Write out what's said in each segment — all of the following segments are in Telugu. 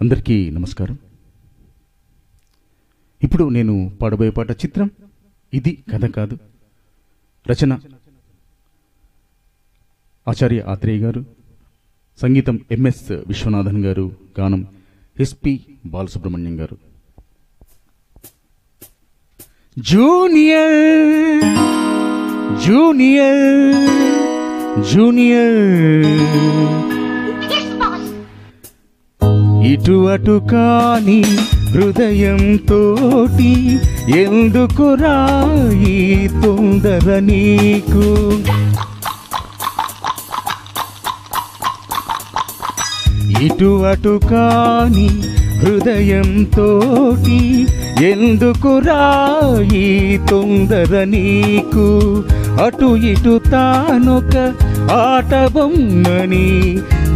అందరికీ నమస్కారం. ఇప్పుడు నేను పాడబోయే పాట చిత్రం ఇది కథ కాదు. రచన ఆచార్య ఆత్రేయ గారు, సంగీతం ఎంఎస్ విశ్వనాథన్ గారు, గానం ఎస్పి బాలసుబ్రహ్మణ్యం గారు. జూనియర్ జూనియర్ జూనియర్ ఇటు అటు కాని హృదయం తోటి ఎందుకు రాయి తొందర నీకు? ఇటు అటు కాని హృదయం తోటి ఎందుకు రాయి తొందర నీకు? అటు ఇటు తానొక ఆట బొమ్మని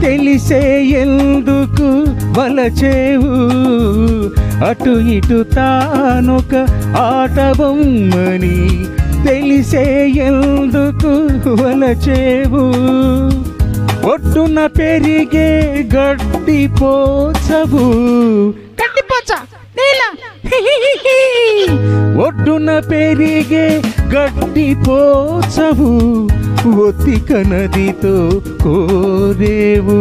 తెలిసే ఎందుకు వలచేవు? అటు ఇటు తానొక ఆట బొమ్మని తెలిసే ఎందుకు వలచేవు? ఒడ్డున పెరిగే గడ్డి పోచవు, ఒడ్డున పెరిగే గడ్డి పోచవు, ఒత్తిక నదితో కోరేవు.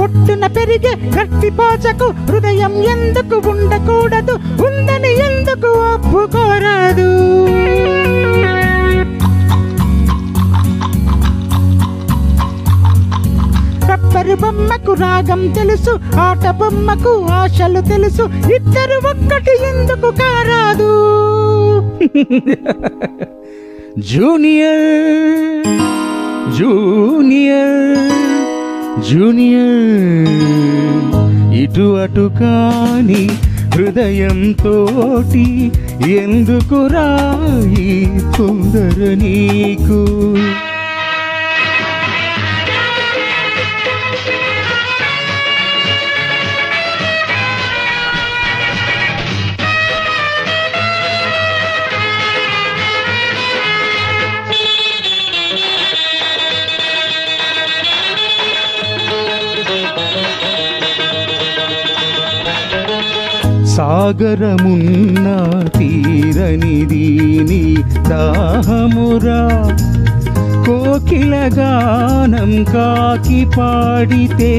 ఒడ్డున పెరిగే గడ్డి పోచకు హృదయం ఎందుకు ఉండకూడదు? ఉందని ఎందుకు ఒప్పుకోరాదు? రబ్బరు బొమ్మకు రాగం తెలుసు, ఆట బొమ్మకు ఆశలు తెలుసు, ఇద్దరు ఒక్కటి ఎందుకు కారాదు? జూనియర్ జూనియర్ జూనియర్ ఇటు అటు కాని హృదయం తోటి ఎందుకు రాయి తొందర నీకు? సాగరమున్న తీరనిది నీ దాహమురా, కోకిల గానం కాకి పాడితే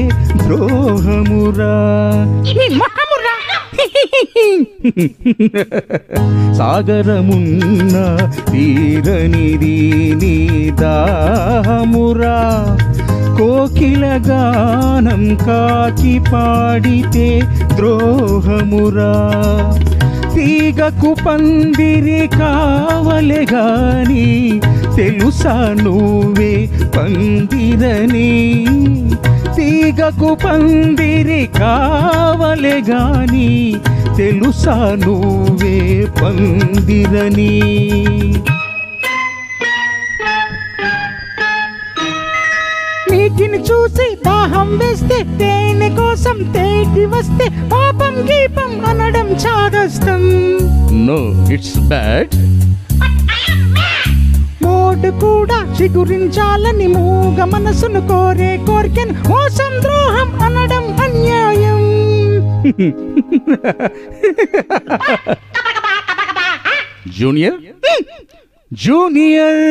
ద్రోహమురా. సాగరమున్న తీరనిది నీ దాహమురా, కోకిల గానం కాకి పాడితే ద్రోహమురా. తీగకు పందిరి కావలె గాని తెలుసా నువ్వే పందిరని? తీగకు పందిరి కావలె గాని తెలుసా నువ్వే పందిరని? నీటిని చూసి దాహం వేస్తే, తేనె కోసం తేటి వస్తే, పాపం గీపం అనడం చాదస్తం. No, it's bad. మోడు కూడా చిగురించాలని మూగ మనసును కోరే కోరికను మోసం ద్రోహం అనడం అన్యాయం. జూనియర్ జూనియర్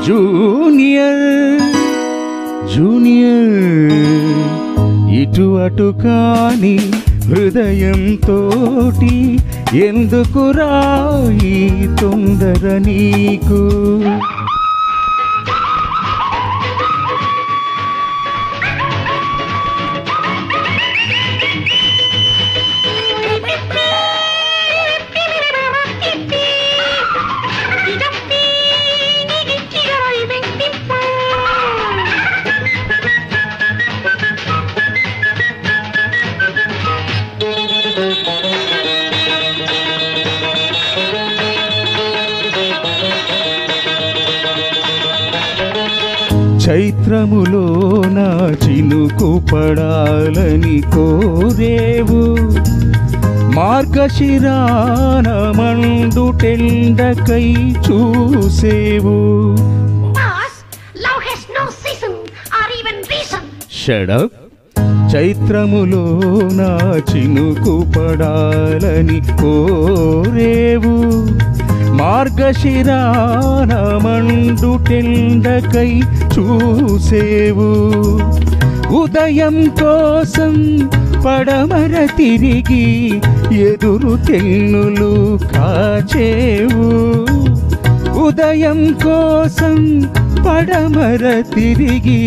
జూనియర్ జూనియర్ ఇటు అటు కాని హృదయం తోటి ఎందుకు రాయి తొందర నీకు? చైత్రములో నా చినుకు పడాలని కోరేవు, మార్గశిరాన మండుటెండకై చూసేవు. షడప్. చైత్రములో నా చినుకు పడాలని కోరేవు, మార్గశిరాన మండుటెండకై చూసేవు. ఉదయం కోసం పడమర తిరిగి ఎదురు తెన్నులు కాచేవు. ఉదయం కోసం పడమర తిరిగి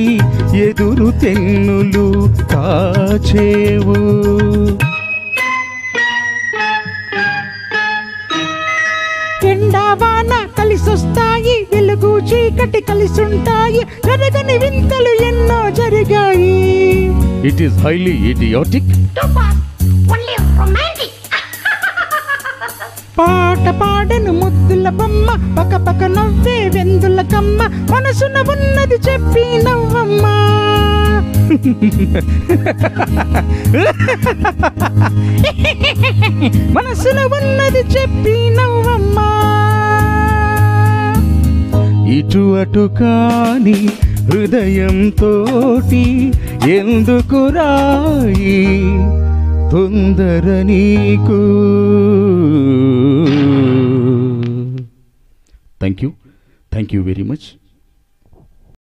ఎదురు తెన్నులు కాచేవు. ఎండావాన కలిసొస్తాయి, వెలుగు చీకటి కలిసుంటాయి, జరగని వింతలు ఎన్నో జరిగాయి. It is highly idiotic. పాట పాడను ముద్దుల బొమ్మ, పక పక నవ్వే వెందుల కమ్మ, మనసున ఉన్నది చెప్పి నవ్వమ్మా. మనసున ఉన్నది చెప్పి నవ్వమ్మా. ఇటు అటు కాని హృదయం తోటి ఎందుకు రాయి తొందర నీకు. Thank you very much.